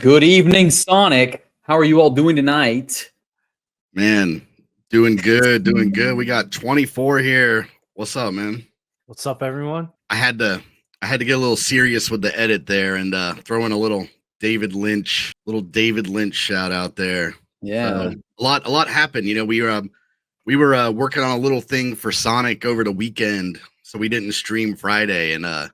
Good evening, Sonic. How are you all doing tonight? Man, doing good, doing good. We got 24 here. What's up, man? What's up, everyone? I had to get a little serious with the edit there and throw in a little David Lynch shout out there. Yeah. A lot happened. You know, we were working on a little thing for Sonic over the weekend, so we didn't stream Friday, and a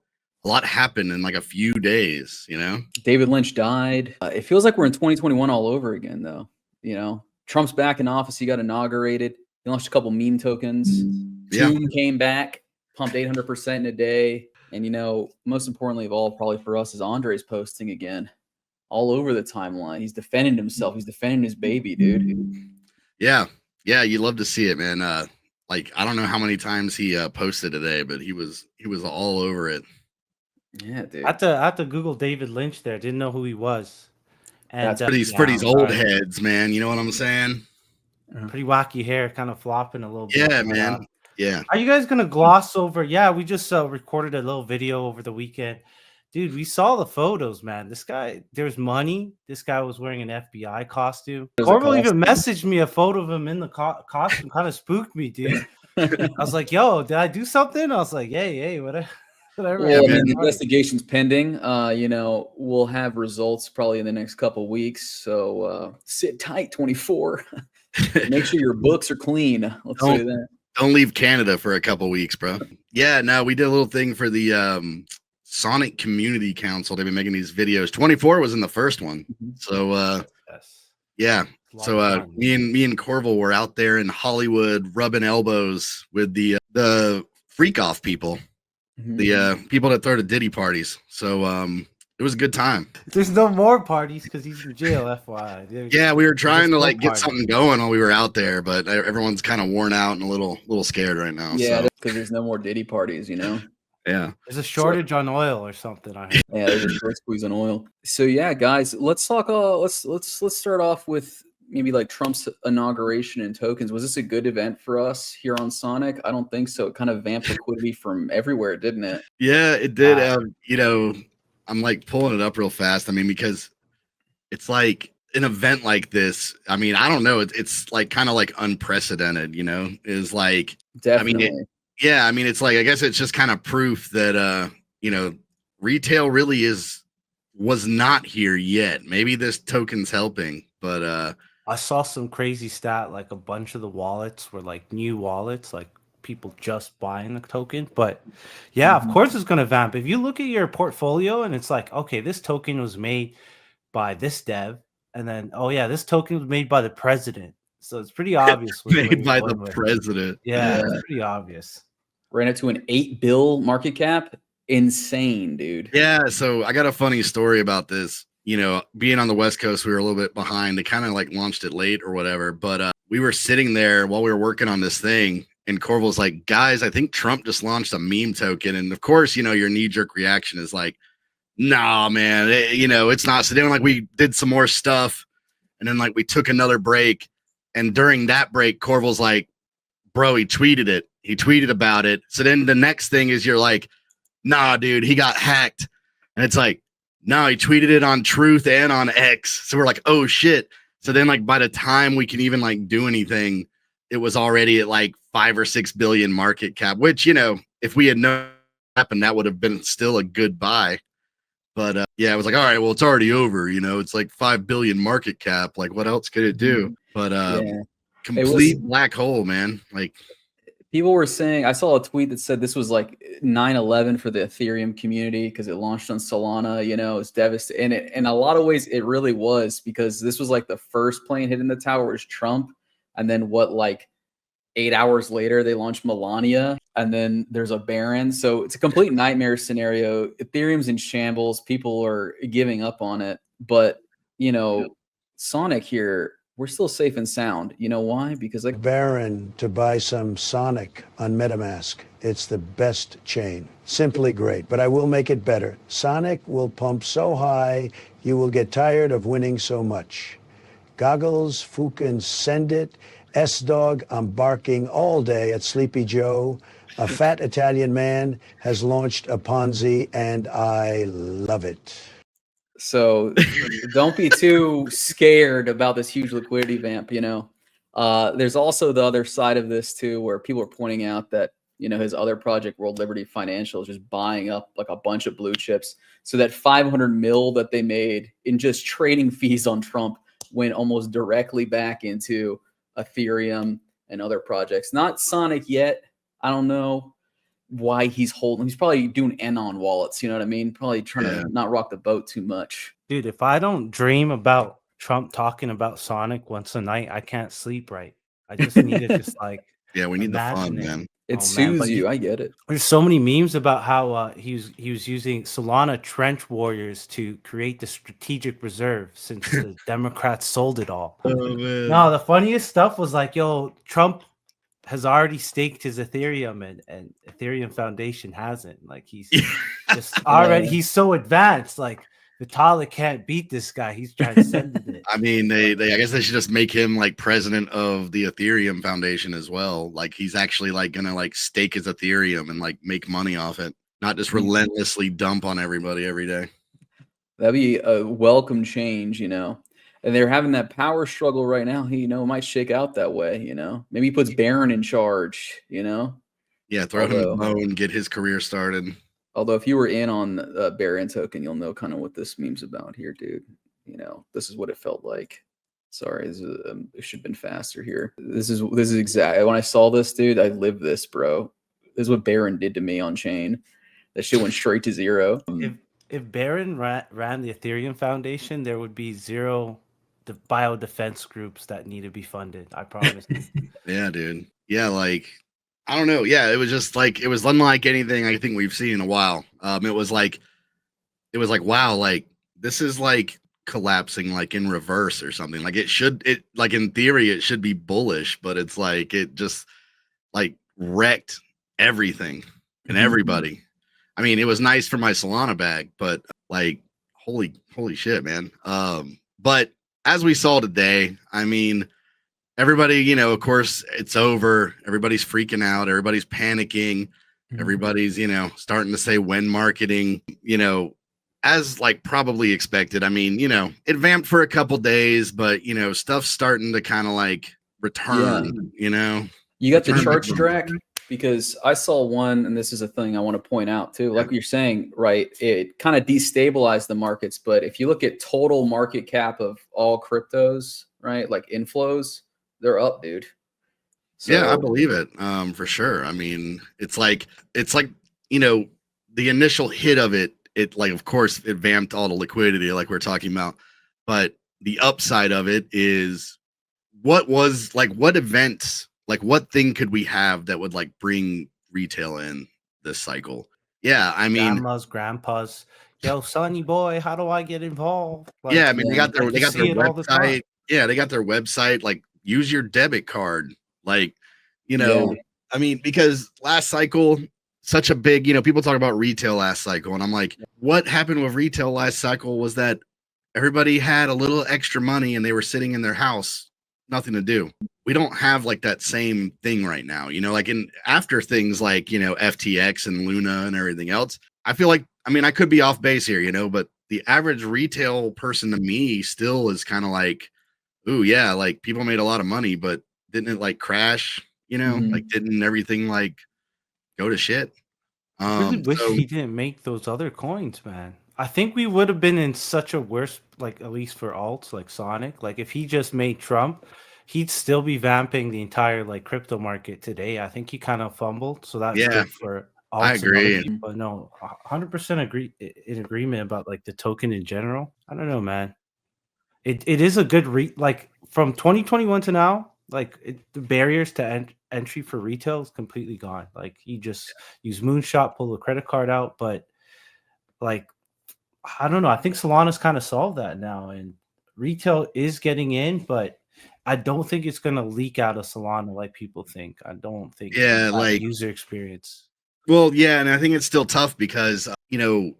lot happened in like a few days, you know? David Lynch died. It feels like we're in 2021 all over again, though. You know, Trump's back in office. He got inaugurated. He launched a couple meme tokens. Yeah. Tomb came back, pumped 800% in a day. And, you know, most importantly of all, probably for us, is Andre's posting again all over the timeline. He's defending himself. He's defending his baby, dude. Yeah. Yeah, you love to see it, man. Like, I don't know how many times he posted today, but he was all over it. Yeah, dude. I had to Google David Lynch there. Didn't know who he was. And That's for these old heads, man. You know what I'm saying? Pretty wacky hair, kind of flopping a little bit. Yeah, man. Yeah. Are you guys gonna gloss over? Yeah, we just recorded a little video over the weekend. Dude, we saw the photos, man. This guy, there's money. This guy was wearing an FBI costume. Corval even messaged me a photo of him in the costume. Kind of spooked me, dude. I was like, yo, did I do something? I was like, hey, whatever. Well, yeah, man, the investigation's pending. You know, we'll have results probably in the next couple of weeks. So sit tight, 24. Make sure your books are clean. Let's say that. Don't leave Canada for a couple weeks, bro. Yeah, no, we did a little thing for the Sonic Community Council. They've been making these videos. 24 was in the first one. So yeah. So me and Corval were out there in Hollywood rubbing elbows with the freak off people. The people that throw the Diddy parties. So it was a good time. There's no more parties because he's in jail, FYI. Yeah, we were trying to like get something going while we were out there, but everyone's kind of worn out and a little scared right now. Yeah, because there's no more Diddy parties, you know. Yeah, there's a shortage on oil or something. I heard. Yeah, there's a short squeeze on oil. So yeah, guys, let's talk. Let's start off with maybe like Trump's inauguration and tokens. Was this a good event for us here on Sonic? I don't think so. It kind of vamped liquidity from everywhere, didn't it? Yeah, it did. You know, I'm like pulling it up real fast. I mean, because it's like an event like this. I mean, I don't know. It's like kind of like unprecedented, you know, is like, definitely. I mean, it's like, I guess it's just kind of proof that, you know, retail really was not here yet. Maybe this token's helping, but, I saw some crazy stat, like a bunch of the wallets were like new wallets, like people just buying the token. But yeah, of course it's going to vamp. If you look at your portfolio and it's like, okay, this token was made by this dev, and then, oh yeah, this token was made by the president. So it's pretty obvious. Made by the president. Yeah, it's pretty obvious. Ran up to an $8 billion market cap. Insane, dude. Yeah, so I got a funny story about this. You know, being on the West Coast, we were a little bit behind. They kind of like launched it late or whatever. But we were sitting there while we were working on this thing. And Corval's like, guys, I think Trump just launched a meme token. And of course, you know, your knee-jerk reaction is like, nah, man, you know, it's not. So then like we did some more stuff. And then like we took another break. And during that break, Corval's like, bro, he tweeted it. He tweeted about it. So then the next thing is you're like, nah, dude, he got hacked. And it's like, no, he tweeted it on Truth and on X. So we're like, oh shit. So then like by the time we can even like do anything, it was already at like 5 or 6 billion market cap, which, you know, if we had known happened, that would have been still a good buy. But yeah, I was like, all right, well, it's already over. You know, it's like 5 billion market cap. Like, what else could it do? But complete black hole, man. Like, people were saying, I saw a tweet that said this was like 9/11 for the Ethereum community because it launched on Solana. You know, it's devastating. And in a lot of ways, it really was, because this was like the first plane hitting the tower was Trump. And then like 8 hours later, they launched Melania. And then there's a Baron. So it's a complete nightmare scenario. Ethereum's in shambles. People are giving up on it. But, you know, Sonic here, we're still safe and sound. You know why? Because like Baron to buy some Sonic on MetaMask. It's the best chain. Simply great, but I will make it better. Sonic will pump so high, you will get tired of winning so much. Goggles, fucking send it. S-Dog, I'm barking all day at Sleepy Joe. A fat Italian man has launched a Ponzi, and I love it. So don't be too scared about this huge liquidity vamp, you know. There's also the other side of this too, where people are pointing out that, you know, his other project, World Liberty Financial, is just buying up like a bunch of blue chips. So that 500 mil that they made in just trading fees on Trump went almost directly back into Ethereum and other projects. Not Sonic yet. I don't know why he's holding. He's probably doing Anon wallets. You know what I mean? Probably trying to not rock the boat too much. Dude, if I don't dream about Trump talking about Sonic once a night, I can't sleep right. I just need to just like Yeah, we need the fun, imagine it. man. It Oh, man, soothes but you. I get it. there's so many memes about how he was using Solana trench warriors to create the strategic reserve since the Democrats sold it all. Oh, man. No, the funniest stuff was like, yo, Trump has already staked his Ethereum and Ethereum Foundation hasn't. Like he's just already he's so advanced. Like Vitalik can't beat this guy. He's transcended it. I mean, I guess they should just make him like president of the Ethereum Foundation as well. Like he's actually like gonna like stake his Ethereum and like make money off it, not just relentlessly dump on everybody every day. That'd be a welcome change, you know. And they're having that power struggle right now. He, you know, might shake out that way, you know. Maybe he puts Barron in charge, you know. Yeah, throw him the bone, get his career started. Although if you were in on Barron token, you'll know kind of what this meme's about here, dude. You know, this is what it felt like. Sorry, this is, it should have been faster here. This is exactly when I saw this, dude. I lived this, bro. This is what Barron did to me on chain. That shit went straight to zero. If Barron ran the Ethereum Foundation, there would be zero biodefense groups that need to be funded. I promise you. Yeah, dude. Yeah, like I don't know. Yeah, it was just like it was unlike anything I think we've seen in a while. It was like wow, like this is like collapsing like in reverse or something. Like it like in theory it should be bullish, but it's like it just like wrecked everything and everybody. I mean, it was nice for my Solana bag, but like holy shit, man. But as we saw today, I mean, everybody, you know, of course, it's over. Everybody's freaking out. Everybody's panicking. Everybody's, you know, starting to say when marketing, you know, as like probably expected. I mean, you know, it vamped for a couple days, but, you know, stuff's starting to kind of like return, you know. You got the charts, Drac? Because I saw one, and this is a thing I want to point out too. Like you're saying, right? It kind of destabilized the markets. But if you look at total market cap of all cryptos, right, like inflows, they're up, dude. So, yeah, I believe it. For sure. I mean, it's like you know, the initial hit of it. It like, of course, it vamped all the liquidity, like we're talking about. But the upside of it is what events. Like, what thing could we have that would like bring retail in this cycle? Yeah, I mean, grandpas, yo, Sonny boy, how do I get involved? Like, yeah, I mean, they got their website. Yeah, they got their website. Like, use your debit card. Like, you know, I mean, because last cycle, such a big, you know, people talk about retail last cycle, and I'm like, what happened with retail last cycle was that everybody had a little extra money and they were sitting in their house, nothing to do. We don't have like that same thing right now, you know, like after things like, you know, FTX and Luna and everything else. I feel like, I mean, I could be off base here, you know, but the average retail person to me still is kind of like, ooh, yeah, like people made a lot of money, but didn't it like crash, you know, like didn't everything like go to shit? I really wish he didn't make those other coins, man. I think we would have been in such a worse, like at least for alts like Sonic, like if he just made Trump, he'd still be vamping the entire like crypto market today. I think he kind of fumbled, so that's good for alts. I agree, but no, 100% in agreement about like the token in general. I don't know, man. It is a good like from 2021 to now, like the barriers to entry for retail is completely gone. Like you just use Moonshot, pull the credit card out, but like I don't know. I think Solana's kind of solved that now, and retail is getting in, but I don't think it's going to leak out of Solana like people think. I don't think. Yeah, like user experience. Well, yeah, and I think it's still tough because you know,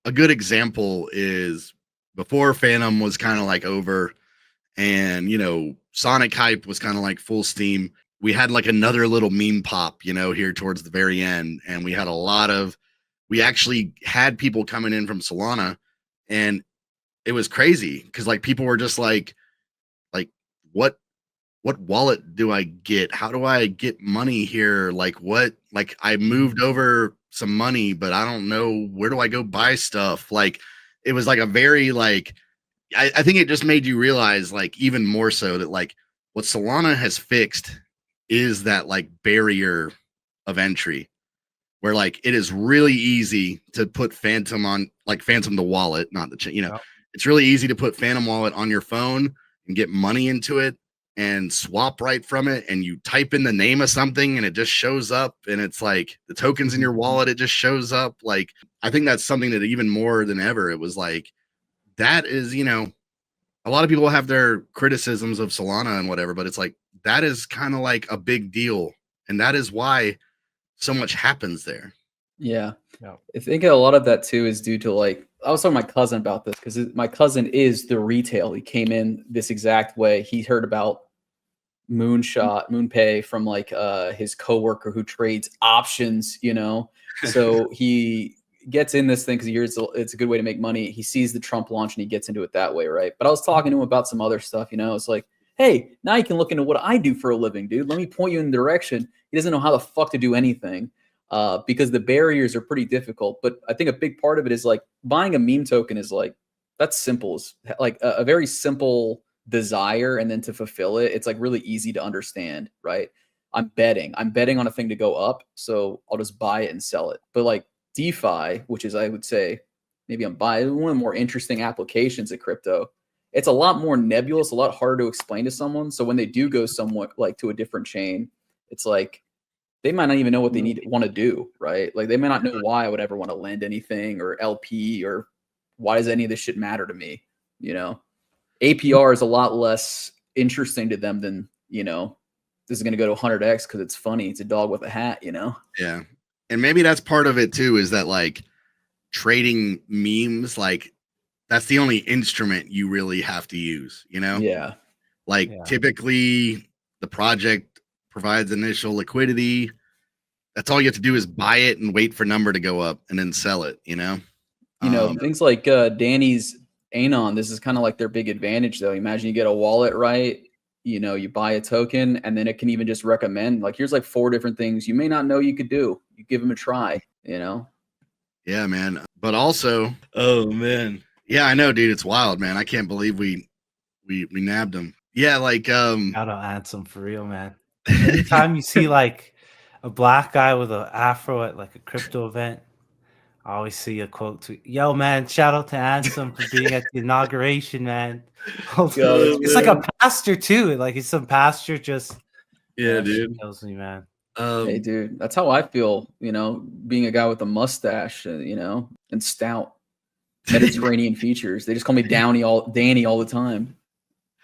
a good example is before Phantom was kind of like over, and you know, Sonic hype was kind of like full steam. We had like another little meme pop, you know, here towards the very end, and we actually had people coming in from Solana, and it was crazy because like people were just like what wallet do I get? How do I get money here? Like what? Like I moved over some money, but I don't know where do I go buy stuff. Like it was like a very like I think it just made you realize like even more so that like what Solana has fixed is that like barrier of entry where like it is really easy to put Phantom on like Phantom the wallet, not the it's really easy to put Phantom wallet on your phone and get money into it and swap right from it, and you type in the name of something and it just shows up, and it's like the tokens in your wallet, it just shows up. Like I think that's something that even more than ever, it was like that is, a lot of people have their criticisms of Solana and whatever, but it's like that is kind of like a big deal, and that is why so much happens there. Yeah. I think a lot of that too is due to like I was talking to my cousin about this because my cousin is the retail. He came in this exact way. He heard about MoonPay from like his coworker who trades options, So he gets in this thing because he hears it's a good way to make money. He sees the Trump launch and he gets into it that way, right? But I was talking to him about some other stuff, It's like, hey, now you can look into what I do for a living, dude. Let me point you in the direction. He doesn't know how the fuck to do anything because the barriers are pretty difficult. But I think a big part of it is like buying a meme token is like, that's simple. It's like a very simple desire, and then to fulfill it, it's like really easy to understand, right? I'm betting on a thing to go up, so I'll just buy it and sell it. But like DeFi, which is I would say maybe I'm buying one of the more interesting applications of crypto, it's a lot more nebulous, a lot harder to explain to someone. So when they do go somewhat like to a different chain, it's like they might not even know what they want to do, right? Like they may not know why I would ever want to lend anything or LP, or why does any of this shit matter to me? APR is a lot less interesting to them than, this is going to go to 100x because it's funny. It's a dog with a hat, Yeah. And maybe that's part of it too, is that like trading memes, like that's the only instrument you really have to use, Yeah. Like typically the project provides initial liquidity. That's all you have to do is buy it and wait for number to go up and then sell it, Things like Danny's Anon, this is kind of like their big advantage though. Imagine you get a wallet, right? You buy a token and then it can even just recommend like, here's like 4 different things you may not know you could do. You give them a try, Yeah, man. But also, oh man. Yeah, I know, dude. It's wild, man. I can't believe we nabbed him. Yeah, like Shout out Ansem for real, man. Anytime you see like a black guy with an afro at like a crypto event, I always see a quote tweet. Yo, man, shout out to Ansem for being at the inauguration, man. It's like a pastor too. Like he's some pastor just dude. Kills me, man. Hey, dude, that's how I feel, being a guy with a mustache, and stout Mediterranean features. They just call me Danny all the time.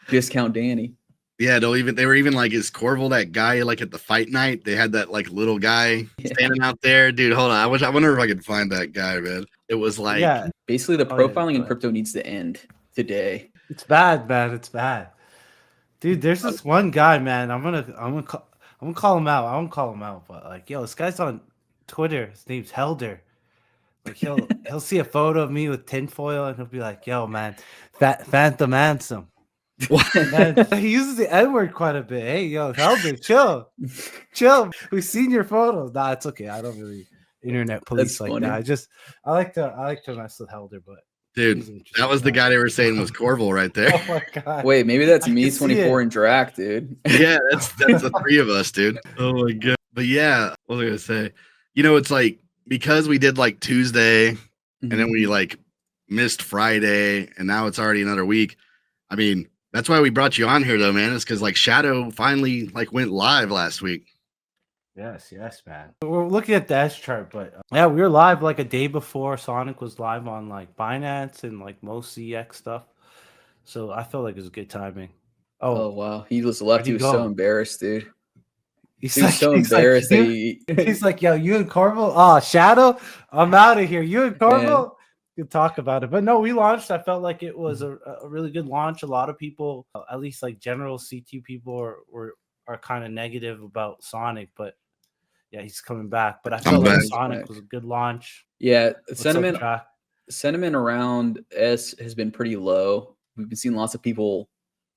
Discount Danny. Yeah, they were even like, is Corval that guy like at the fight night? They had that like little guy standing out there. Dude, hold on. I wonder if I could find that guy, man. It was like basically the profiling in crypto needs to end today. It's bad, man. It's bad. Dude, there's this one guy, man. I'm gonna call him out. I won't call him out, but like, yo, this guy's on Twitter. His name's Helder. Like he'll see a photo of me with tinfoil and he'll be like, yo, man, Phantom Ansem. Man, he uses the N-word quite a bit. Hey, yo, Helder, chill. We've seen your photos. Nah, it's okay. I don't really internet police like that. I like to mess with Helder, but dude, that was the guy they were saying was Corval right there. Oh my god. Wait, maybe that's me 24 and Drac, dude. Yeah, that's the 3 of us, dude. Oh my god. But yeah, what was I gonna say? It's like because we did like Tuesday and then we like missed Friday and now it's already another week. I mean, that's why we brought you on here though, man. It's because like Shadow finally like went live last week. Yes, man. We're looking at the S chart, but yeah, we were live like a day before Sonic was live on like Binance and like most CX stuff. So I felt like it was good timing. Oh wow, he was left. He was so embarrassed, dude. He's so embarrassed. He's like, yo, you and Corval, Shadow, I'm out of here. You and Corval, could talk about it. But no, we launched. I felt like it was a really good launch. A lot of people, at least like general CT people, are kind of negative about Sonic, but yeah, he's coming back. But I felt like Sonic was a good launch. Yeah, sentiment. sentiment around S has been pretty low. We've been seeing lots of people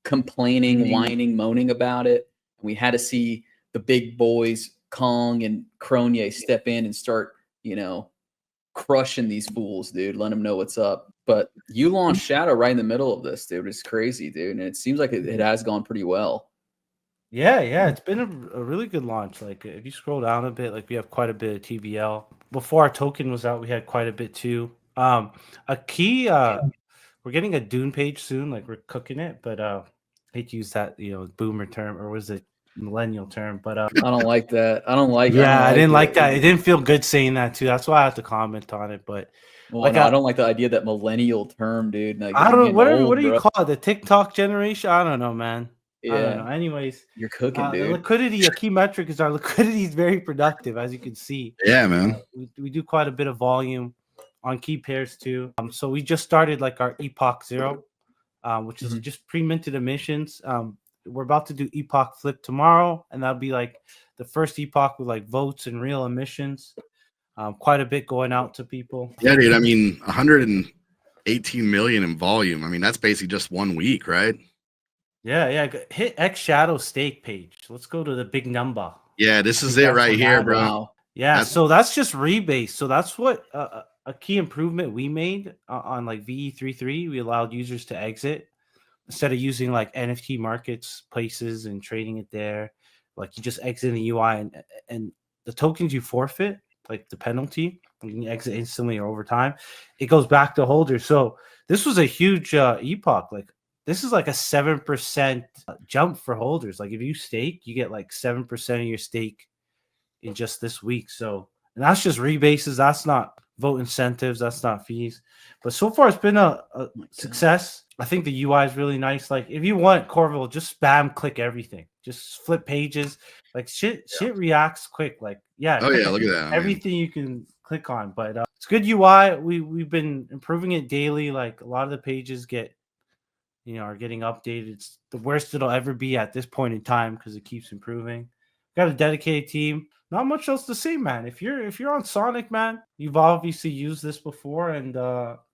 complaining, whining, moaning about it. We had to see the big boys, Kong and Cronje, step in and start, crushing these fools, dude. Let them know what's up. But you launched Shadow right in the middle of this, dude. It's crazy, dude. And it seems like it has gone pretty well. Yeah, it's been a really good launch. Like if you scroll down a bit, like we have quite a bit of TVL. Before our token was out, we had quite a bit too. A key we're getting a Dune page soon, like we're cooking it, but I hate to use that, boomer term, or was it millennial term? But I don't like that. I don't like I didn't like that. It didn't feel good saying that too. That's why I have to comment on it. But I don't like the idea that millennial term, dude. Like, I don't know what do you call it? The TikTok generation? I don't know, man. Yeah. I don't know. Anyways, you're cooking, dude. The liquidity, a key metric is our liquidity is very productive, as you can see. Yeah, man. We do quite a bit of volume on key pairs too. So we just started like our Epoch 0, which is just pre-minted emissions. We're about to do Epoch Flip tomorrow, and that'll be like the first Epoch with like votes and real emissions. Quite a bit going out to people. Yeah, dude. I mean, 118 million in volume. I mean, that's basically just 1 week, right? Yeah. Hit X Shadow stake page. Let's go to the big number. Yeah, this is it right here, bro. Wow. Yeah, so that's just rebase. So that's what a key improvement we made on like VE33. We allowed users to exit instead of using like NFT markets places and trading it there. Like you just exit the UI and the tokens you forfeit, like the penalty, you can exit instantly or over time, it goes back to holders. So this was a huge epoch. Like this is like a 7% jump for holders. Like if you stake, you get like 7% of your stake in just this week. So, and that's just rebases. That's not vote incentives. That's not fees. But so far, it's been a success. I think the UI is really nice. Like if you want Corval, just spam click everything. Just flip pages. Like shit reacts quick. Like Oh yeah, look at that. Everything you can click on. But it's good UI. We've been improving it daily. Like a lot of the pages are getting updated. It's the worst it'll ever be at this point in time because it keeps improving. Got a dedicated team. Not much else to say, man. If you're on Sonic, man, you've obviously used this before, and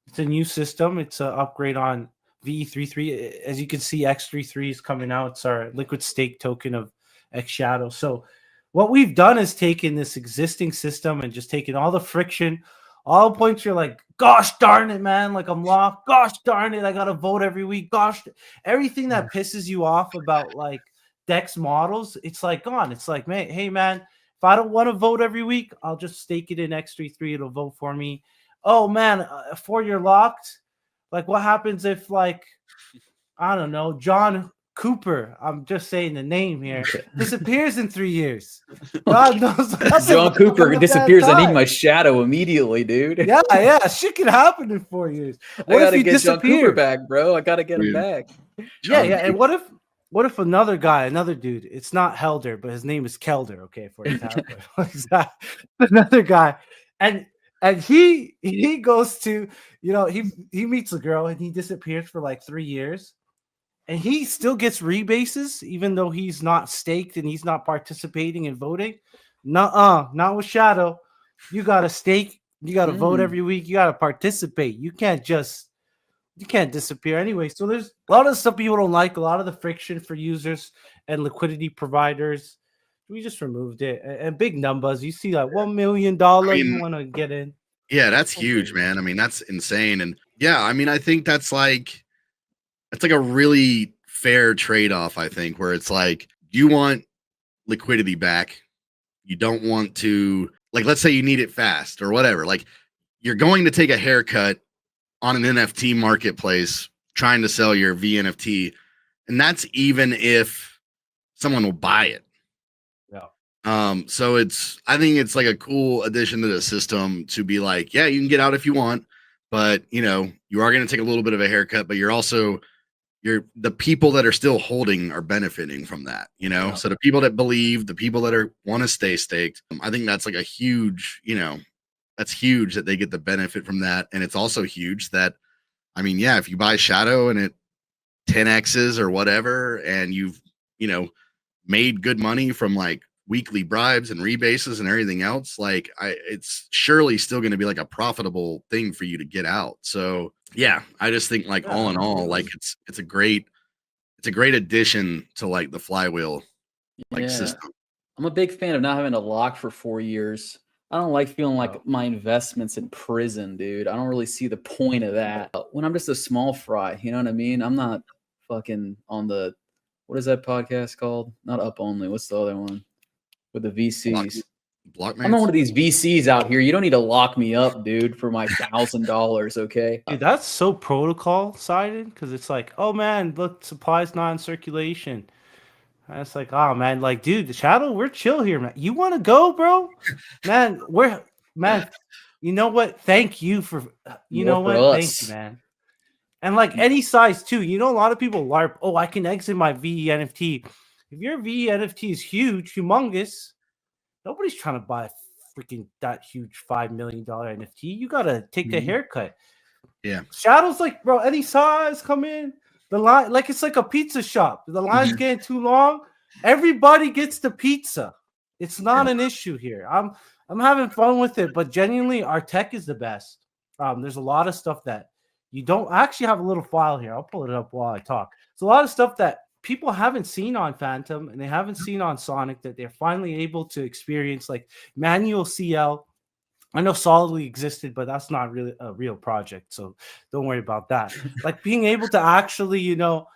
it's a new system. It's an upgrade on VE33. As you can see, X33 is coming out. It's our liquid stake token of X Shadow. So what we've done is taken this existing system and just taken all the friction, all the points you're like, gosh darn it, man, like I'm locked. Gosh darn it, I got to vote every week. Gosh, everything that pisses you off about like Dex models, it's like gone. It's like, man, hey, man, if I don't want to vote every week, I'll just stake it in X33. It'll vote for me. Oh, man, 4-year locked. Like, what happens if, like, I don't know, John Cooper, I'm just saying the name here, disappears in 3 years? God knows. John Cooper disappears. I need my shadow immediately, dude. Yeah. Shit can happen in 4 years. I got to get John Cooper back, bro. I got to get him back. Yeah. And what if another dude, it's not Helder, but his name is Kelder, okay, for example. Another guy. And he goes to, he meets a girl and he disappears for like 3 years. And he still gets rebases, even though he's not staked and he's not participating in voting. Not with Shadow. You got to stake. You got to vote every week. You got to participate. You can't disappear anyway. So there's a lot of stuff people don't like, a lot of the friction for users and liquidity providers. We just removed it. And big numbers. You see like $1 million you want to get in. Yeah, that's huge, man. I mean, that's insane. And yeah, I mean, I think it's like a really fair trade-off, I think, where it's like you want liquidity back. You don't want to, like, let's say you need it fast or whatever. Like you're going to take a haircut on an NFT marketplace trying to sell your VNFT. And that's even if someone will buy it. Yeah. So I think it's like a cool addition to the system to be like, yeah, you can get out if you want, but you are going to take a little bit of a haircut, but the people that are still holding are benefiting from that, Yeah. So the people that believe, the people that want to stay staked, I think that's like a huge, that's huge that they get the benefit from that. And it's also huge that, I mean, yeah, if you buy Shadow and it 10x's or whatever, and you've, made good money from like weekly bribes and rebases and everything else, like it's surely still going to be like a profitable thing for you to get out. So yeah, I just think like all in all, like it's a great addition to like the flywheel like system. I'm a big fan of not having to lock for 4 years. I don't like feeling like my investment's in prison, dude. I don't really see the point of that. When I'm just a small fry, you know what I mean? I'm not fucking on the, what is that podcast called? Not Up Only. What's the other one? With the VCs. I'm not one of these VCs out here. You don't need to lock me up, dude, for my $1,000, okay? Dude, that's so protocol sided because it's like, oh man, look, supplies not in circulation. And it's like, oh man, like, dude, the Shadow, we're chill here, man. You want to go, bro? Man, you know what? Thank you for, you know what? Thank you, man. And like any size too, you know, a lot of people LARP, oh, I can exit my VE NFT. If your VE NFT is huge, humongous, nobody's trying to buy freaking that huge $5 million NFT. You got to take a haircut. Yeah. Shadow's like, bro, any size, come in. The line, like it's like a pizza shop. The line's getting too long. Everybody gets the pizza. It's not an issue here. I'm having fun with it, but genuinely, our tech is the best. There's a lot of stuff that you don't actually have a little file here. I'll pull it up while I talk. It's a lot of stuff that people haven't seen on Fantom and they haven't seen on Sonic that they're finally able to experience, like manual CL. I know Solidly existed, but that's not really a real project, so don't worry about that. Like being able to actually, you know,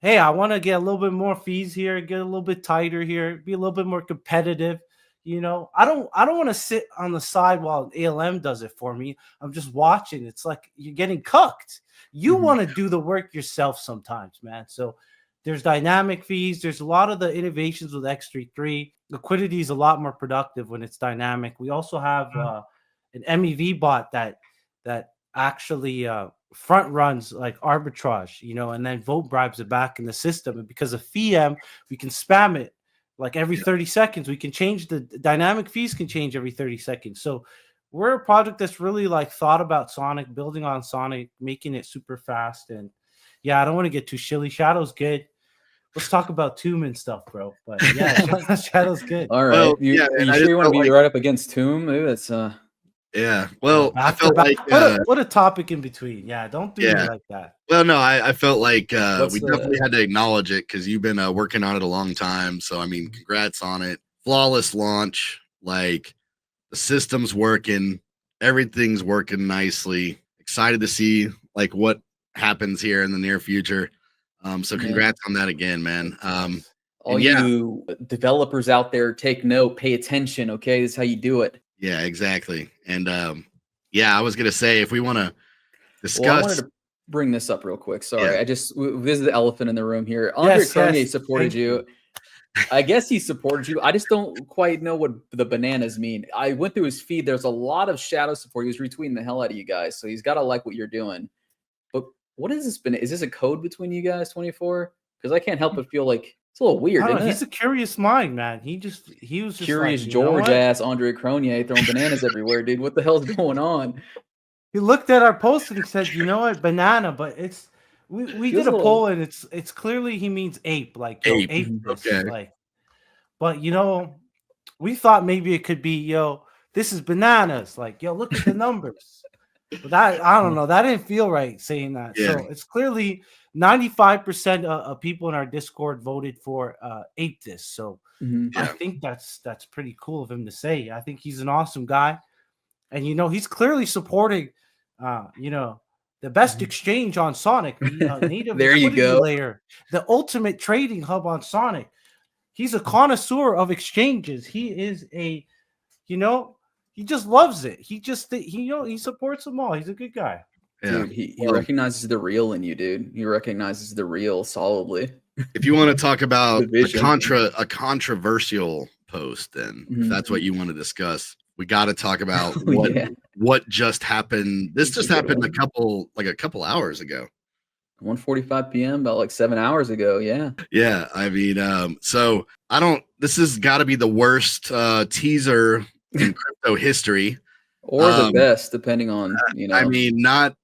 hey, I want to get a little bit more fees here, get a little bit tighter here, be a little bit more competitive. You know, I don't want to sit on the side while ALM does it for me. I'm just watching. It's like you're getting cucked. You want to do the work yourself sometimes, man. So there's dynamic fees. There's a lot of the innovations with X33. Liquidity is a lot more productive when it's dynamic. We also have an MEV bot that actually front runs like arbitrage, you know, and then vote bribes it back in the system. And because of FEM, we can spam it like every 30 seconds. We can change the dynamic fees can change every 30 seconds. So we're a project that's really like thought about Sonic, building on Sonic, making it super fast. And yeah, I don't want to get too shilly. Shadow's good. Let's talk about Tomb and stuff, bro. But yeah, Shadow's good. All right. Well, you sure you want to be right up against Tomb? Maybe that's yeah. Well, I felt like what a topic in between. Yeah, don't do it like that. Well, no, I felt like we definitely had to acknowledge it because you've been working on it a long time. So I mean, congrats on it. Flawless launch. Like the system's working, everything's working nicely. Excited to see like what happens here in the near future. So congrats on that again, man. All you developers out there, take note, pay attention. Okay, this is how you do it. Yeah, exactly. And I was gonna say if we want to discuss. Well, I wanted to bring this up real quick. Sorry, this is the elephant in the room here. Andre Cronje supported you. I guess he supported you. I just don't quite know what the bananas mean. I went through his feed. There's a lot of Shadow support. He was retweeting the hell out of you guys, so he's got to like what you're doing. But what is this? Is this a code between you guys, 24? Because I can't help but feel like it's a little weird. He's a curious mind, man. He was just curious like, George ass Andre Cronje throwing bananas everywhere, dude. What the hell's going on? He looked at our post and he said, "You know what, banana?" But it's we did a poll and it's clearly he means ape, like ape. Okay. Like, but you know, we thought maybe it could be this is bananas. Like, look at the numbers. But I don't know. That didn't feel right saying that. Yeah. So it's clearly 95% of people in our Discord voted for ape this. So I think that's pretty cool of him to say. I think he's an awesome guy, and he's clearly supporting the best exchange on Sonic, the native there you go layer, the ultimate trading hub on Sonic. He's a connoisseur of exchanges. He is a he just loves it. He supports them all. He's a good guy. Dude, he recognizes the real in you, dude. He recognizes the real solidly. If you want to talk about a controversial post, then if that's what you want to discuss, we got to talk about what just happened. This just happened a couple hours ago. 1:45 p.m. about like 7 hours ago. Yeah. I mean, so this has got to be the worst teaser in crypto history, or the best, depending on I mean, not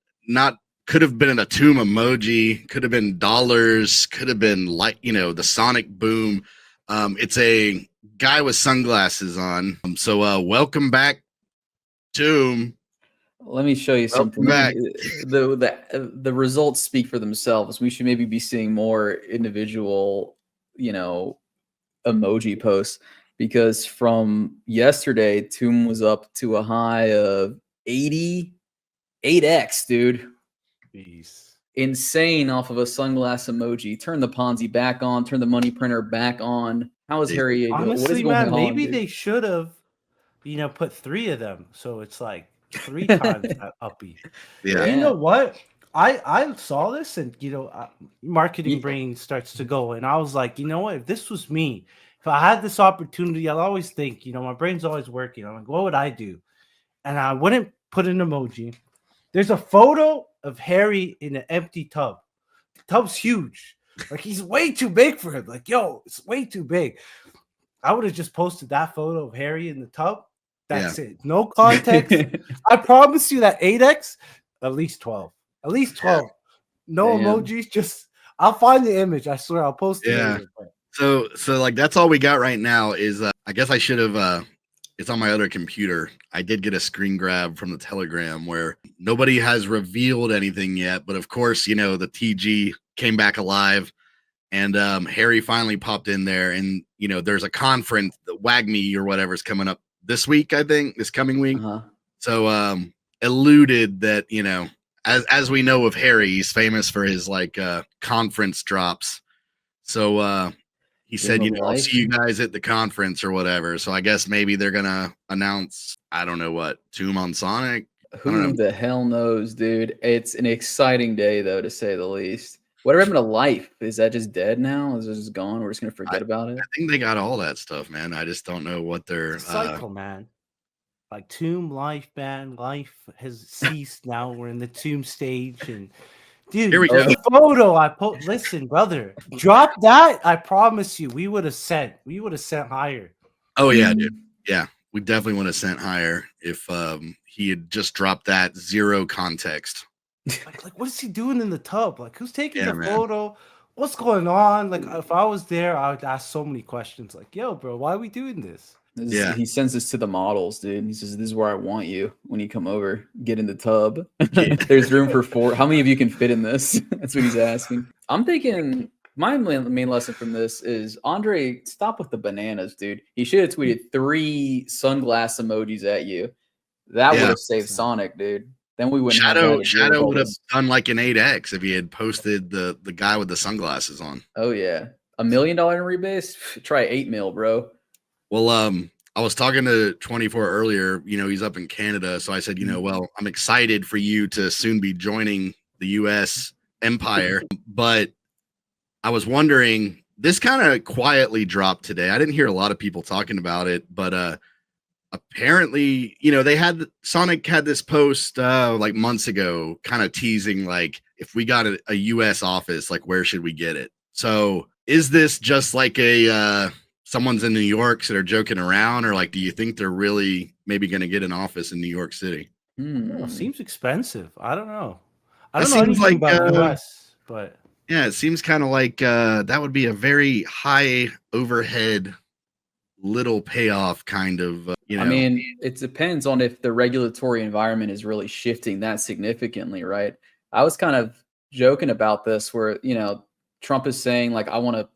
could have been a tomb emoji, could have been dollars, could have been like the Sonic boom. It's a guy with sunglasses on. So welcome back, Tomb. Let me show you something. back. The results speak for themselves. We should maybe be seeing more individual, emoji posts, because from yesterday, Tomb was up to a high of 88x, dude. Jeez. Insane off of a sunglass emoji. Turn the Ponzi back on. Turn the money printer back on. How is Harry? What is Honestly, going man, on, maybe dude? they should have, put 3 of them. So it's like 3 times that uppy. Yeah. You know what? I saw this and, marketing Yeah. brain starts to go. And I was like, you know what? If this was me, if I had this opportunity, I'll always think, my brain's always working. I'm like, what would I do? And I wouldn't put an emoji. There's a photo of Harry in an empty tub. The tub's huge. Like, he's way too big for him. Like, yo, it's way too big. I would have just posted that photo of Harry in the tub. That's it. No context. I promise you that 8x, at least 12. At least 12. No Damn. emojis. Just, I'll find the image. I swear, I'll post it later. But. So like that's all we got right now is I guess I should have it's on my other computer. I did get a screen grab from the Telegram where nobody has revealed anything yet, but of course, the TG came back alive, and Harry finally popped in there, and there's a conference, the WAGME or whatever is coming up this week, I think, this coming week. So alluded that, as we know of Harry, he's famous for his conference drops. So he said, I'll see you guys at the conference or whatever. So I guess maybe they're gonna announce, I don't know what, Tomb on Sonic. Who the hell knows, dude? It's an exciting day, though, to say the least. Whatever happened to life? Is that just dead now? Is it just gone? We're just gonna forget about it? I think they got all that stuff, man. I just don't know what they're cycle, man. Like Tomb life, man. Life has ceased now. We're in the Tomb stage, and dude, the photo I put. Listen, brother, drop that. I promise you, we would have sent. We would have sent higher. Oh yeah, dude. Yeah, we definitely would have sent higher if he had just dropped that, zero context. Like what is he doing in the tub? Like, who's taking the photo? What's going on? Like, if I was there, I would ask so many questions. Like, yo, bro, why are we doing this? He sends this to the models, dude. He says, "This is where I want you when you come over. Get in the tub. There's room for 4. How many of you can fit in this?" That's what he's asking. I'm thinking my main lesson from this is, Andre, stop with the bananas, dude. He should have tweeted 3 sunglass emojis at you. That would have saved Sonic, dude. Then we wouldn't. Shadow would have done like an 8x if he had posted the guy with the sunglasses on. Oh yeah, $1 million in rebase. Try 8 mil, bro. Well, I was talking to 24 earlier, he's up in Canada. So I said, well, I'm excited for you to soon be joining the US empire. But I was wondering, this kind of quietly dropped today. I didn't hear a lot of people talking about it, but apparently, Sonic had this post like months ago, kind of teasing, like, if we got a US office, like, where should we get it? So is this just like a someone's in New York, so they're joking around, or like, do you think they're really maybe going to get an office in New York City? Seems expensive. I don't know. I don't know anything about US, but yeah, it seems kind of like that would be a very high overhead, little payoff kind of. I mean, it depends on if the regulatory environment is really shifting that significantly, right? I was kind of joking about this, where Trump is saying, like, I want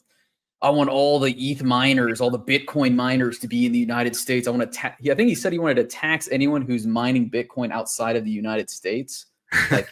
all the ETH miners, all the Bitcoin miners to be in the United States. I think he said he wanted to tax anyone who's mining Bitcoin outside of the United States, like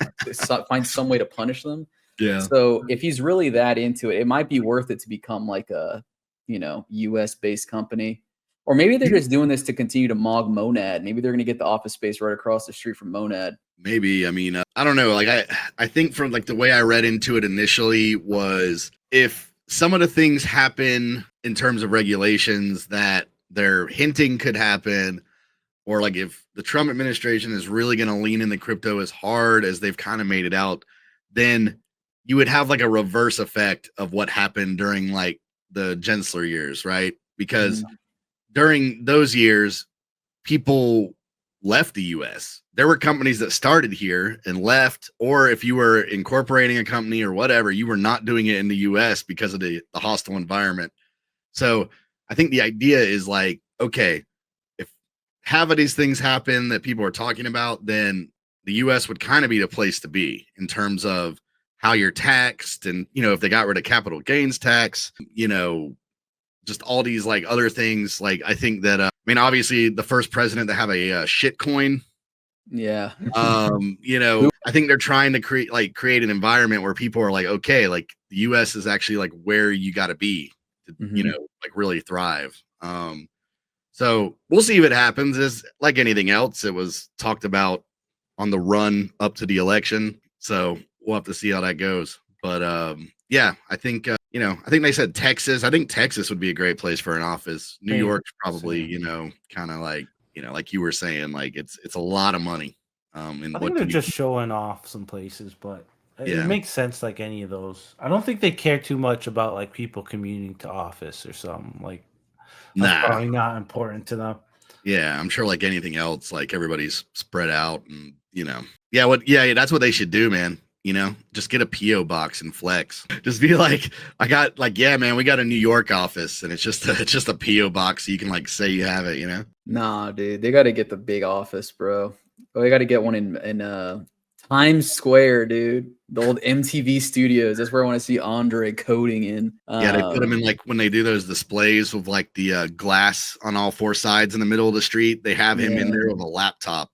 find some way to punish them. Yeah. So if he's really that into it, it might be worth it to become like a, US based company. Or maybe they're just doing this to continue to mog Monad. Maybe they're going to get the office space right across the street from Monad. Maybe. I mean, I don't know. Like, I think from like the way I read into it initially was, if some of the things happen in terms of regulations that they're hinting could happen, or like if the Trump administration is really going to lean into crypto as hard as they've kind of made it out, then you would have like a reverse effect of what happened during like the Gensler years, right? Because during those years, people left the US. There were companies that started here and left, or if you were incorporating a company or whatever, you were not doing it in the US because of the hostile environment. So I think the idea is like, okay, if half of these things happen that people are talking about, then the US would kind of be the place to be in terms of how you're taxed. And, if they got rid of capital gains tax, just all these like other things. Like, I think that, obviously the first president to have a shit coin. Yeah. I think they're trying to create an environment where people are like, okay, like the US is actually like where you got to be to, like really thrive. So we'll see if it happens. Is like anything else, it was talked about on the run up to the election. So we'll have to see how that goes. But yeah, I think I think they said Texas. I think Texas would be a great place for an office. New York's probably, kind of like, like you were saying, like it's a lot of money. And I think they're just showing off some places, but Yeah. it makes sense like any of those. I don't think they care too much about like people commuting to office or something. Like that's probably not important to them. Yeah, I'm sure like anything else, like everybody's spread out and that's what they should do, man. Just get a PO box and flex. Just be like, I got like, yeah, man, we got a New York office and it's just a PO box so you can like say you have it, Nah, dude, they got to get the big office, bro. They got to get one in Times Square, dude. The old MTV studios. That's where I want to see Andre coding in. Yeah, they put them in like when they do those displays with like the glass on all four sides in the middle of the street. They have him in there with a laptop,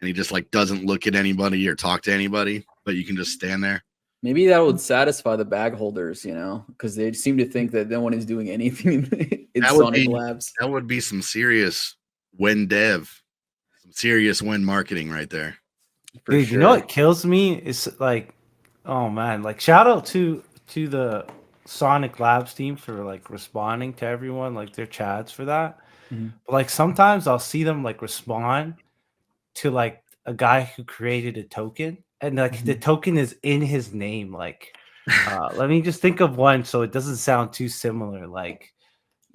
and he just like doesn't look at anybody or talk to anybody, but you can just stand there. Maybe that would satisfy the bag holders, because they seem to think that no one is doing anything in Sonic Labs. That would be some serious win dev, some serious win marketing right there. Dude, you know what kills me is like, oh man, like shout out to the Sonic Labs team for like responding to everyone, like their chats for that. Mm-hmm. But like sometimes I'll see them like respond to like a guy who created a token, and like the token is in his name. Like, let me just think of one so it doesn't sound too similar. Like,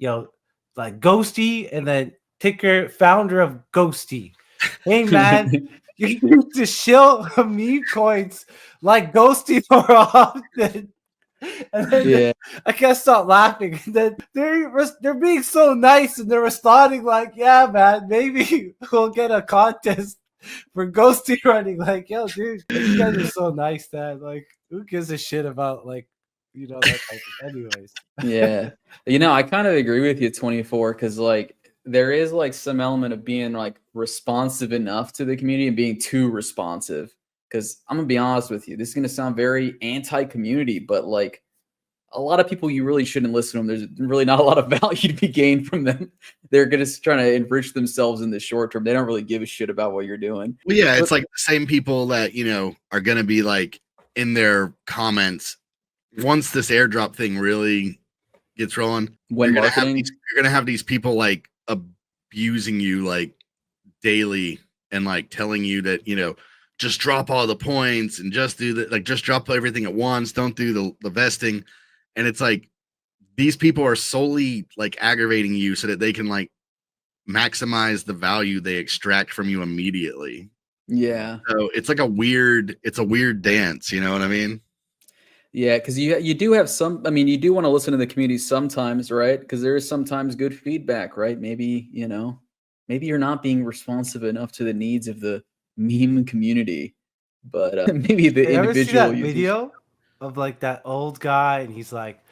like Ghosty, and then ticker founder of Ghosty. Hey man. You need to shill meme coins like Ghosty more often. And then I can't stop laughing. And then they're being so nice and they're responding like, yeah, man, maybe we'll get a contest for Ghosty running. Like, yo, dude, you guys are so nice, man. Like, who gives a shit about like, that type of anyways. Yeah. I kind of agree with you, 24, because like there is like some element of being like responsive enough to the community and being too responsive. Because I'm gonna be honest with you, this is gonna sound very anti-community, but like a lot of people, you really shouldn't listen to them. There's really not a lot of value to be gained from them. They're just trying to enrich themselves in the short term. They don't really give a shit about what you're doing. Well, yeah, it's like the same people that are gonna be like in their comments once this airdrop thing really gets rolling. When you're gonna have these people like abusing you like daily and like telling you that just drop all the points and just do that, like just drop everything at once, don't do the vesting. And it's like these people are solely like aggravating you so that they can like maximize the value they extract from you immediately. Yeah, so it's like a weird dance, you know what I mean? Yeah, because you do have some. I mean, you do want to listen to the community sometimes, right? Because there is sometimes good feedback, right? Maybe maybe you're not being responsive enough to the needs of the meme community, but maybe the individual. Ever see that video of like that old guy, and he's like,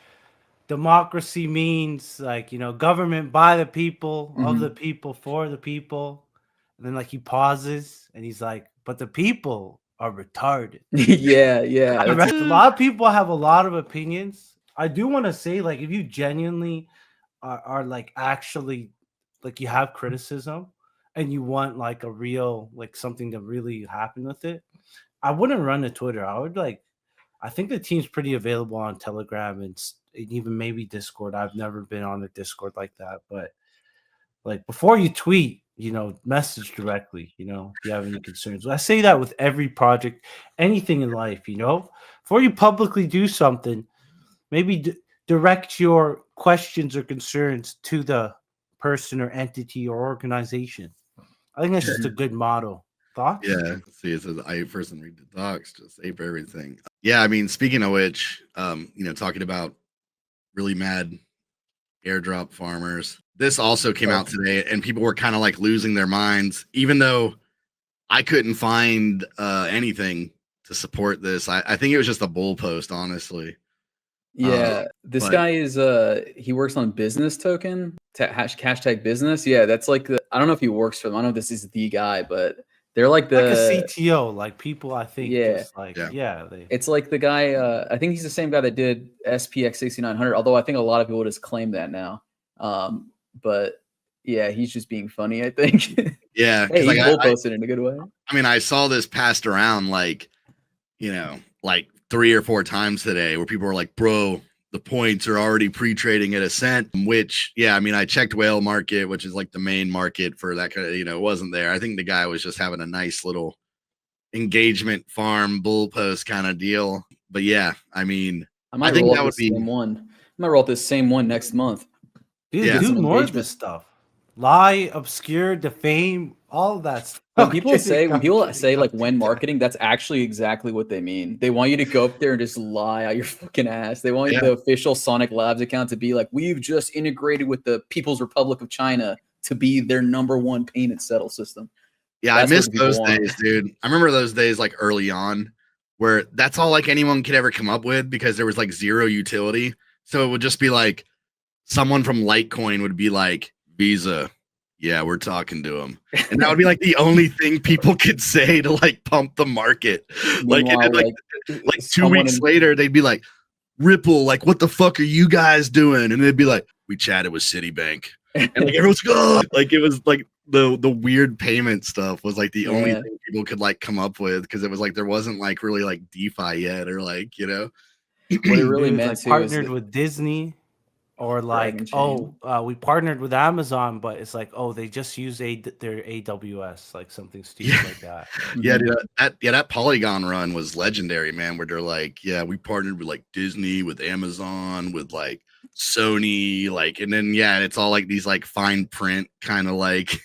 democracy means like government by the people, of the people, for the people, and then like he pauses and he's like, but the people are retarded. yeah. A lot of people have a lot of opinions. I do want to say, like, if you genuinely are like actually like you have criticism and you want like a real like something to really happen with it, I wouldn't run to Twitter. I think the team's pretty available on Telegram and even maybe Discord. I've never been on a Discord like that, but like before you tweet, message directly, if you have any concerns. I say that with every project, anything in life, before you publicly do something, maybe direct your questions or concerns to the person or entity or organization. I think that's just a good motto. Thoughts? Yeah. See, it says I person read the docs, just say for everything. Yeah, I mean, speaking of which, talking about really mad airdrop farmers. This also came out today, and people were kind of like losing their minds, even though I couldn't find anything to support this. I think it was just a bull post, honestly. Yeah, this but- guy is he works on business token hashtag business. Yeah, that's like I don't know if he works for them. I don't know if this is the guy, but they're like like a CTO, like people I think just like it's like the guy I think he's the same guy that did SPX 6900, although I think a lot of people just claim that now. But yeah, he's just being funny, I think. Yeah, hey, like, he's bull posted in a good way. I mean, I saw this passed around like 3 or 4 times today where people were like, bro, the points are already pre-trading at a cent, which, yeah, I mean, I checked whale market, which is like the main market for that kind of, it wasn't there. I think the guy was just having a nice little engagement farm bull post kind of deal. But yeah, I mean, I think that would be one. I might roll this same one next month. Dude, do more of this stuff. Lie, obscure, defame, all of that stuff. When people say like when marketing, that's actually exactly what they mean. They want you to go up there and just lie out your fucking ass. They want the official Sonic Labs account to be like, we've just integrated with the People's Republic of China to be their #1 payment settle system. Yeah, I miss those days, dude. I remember those days like early on where that's all like anyone could ever come up with because there was like zero utility. So it would just be like someone from Litecoin would be like, Visa, yeah, we're talking to them. And that would be like the only thing people could say to like pump the market. Like, like 2 weeks later, they'd be like, Ripple, like, what the fuck are you guys doing? And they'd be like, we chatted with Citibank. And like everyone's like, oh, like it was like the weird payment stuff was like the only thing people could like come up with because it was like there wasn't like really like DeFi yet or like, what it really meant like partnered with Disney. Or like, we partnered with Amazon, but it's like, they just use their AWS, like something stupid like that. Yeah, dude, that Polygon run was legendary, man. Where they're like, yeah, we partnered with like Disney, with Amazon, with like Sony, like, and then it's all like these like fine print kind of like,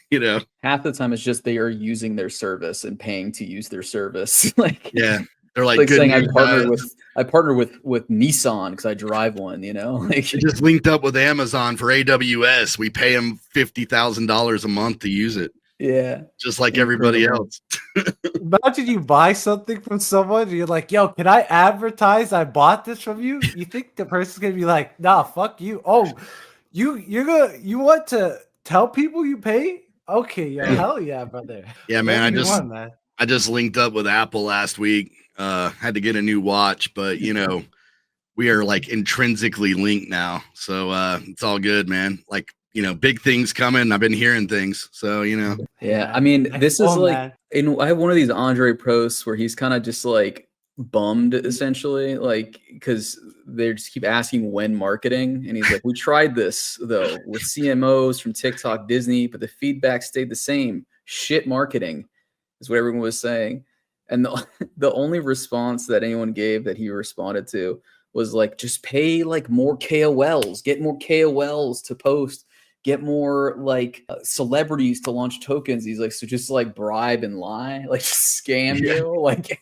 half the time it's just they are using their service and paying to use their service. Like, yeah. They're like saying I partnered with Nissan because I drive one, like they just linked up with Amazon for AWS. We pay them $50,000 a month to use it. Yeah. Just like everybody else. Imagine you buy something from someone and you're like, yo, can I advertise I bought this from you? You think the person's gonna be like, nah, fuck you. Oh, you want to tell people you pay? Okay, yeah, hell yeah, brother. Yeah, man. I just linked up with Apple last week. Had to get a new watch, but we are like intrinsically linked now. So it's all good, man. Like, big things coming. I've been hearing things. So, Yeah, I mean, this is like I have one of these Andre posts where he's kind of just like bummed essentially, like because they just keep asking when marketing, and he's like, we tried this though with CMOs from TikTok, Disney, but the feedback stayed the same. Shit marketing is what everyone was saying. And the only response that anyone gave that he responded to was like, just pay like more KOLs, get more KOLs to post, get more like celebrities to launch tokens. He's like, so just like bribe and lie, like scam you. Like